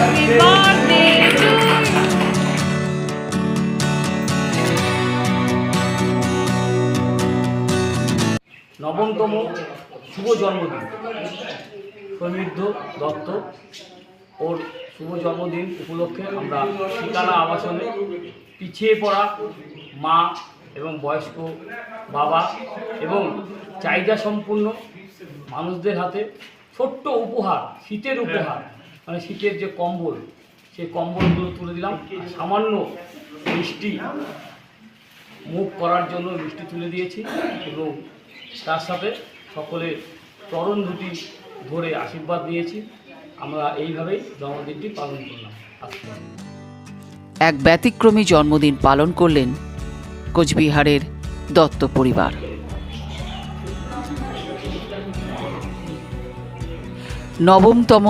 Happy birthday to you. নবমতম শুভ জন্মদিন সমৃদ্ধ দত্ত, ওর শুভ জন্মদিন উপলক্ষে আমরা ঠিকানা আবাসনে পিছিয়ে পড়া মা এবং বয়স্ক বাবা এবং চাহিদা সম্পূর্ণ মানুষদের হাতে ছোট্ট উপহার, শীতের উপহার, মানে শীতের যে কম্বল, সেই কম্বলগুলো তুলে দিলাম। সামান্য মিষ্টি মুখ করার জন্য মিষ্টি তুলে দিয়েছি এবং তার সাথে সকলে চরণ দুটি ধরে আশীর্বাদ নিয়েছি। আমরা এইভাবেই জন্মদিনটি পালন করলাম। এক ব্যতিক্রমী জন্মদিন পালন করলেন কোচবিহারের দত্ত পরিবার। নবমতম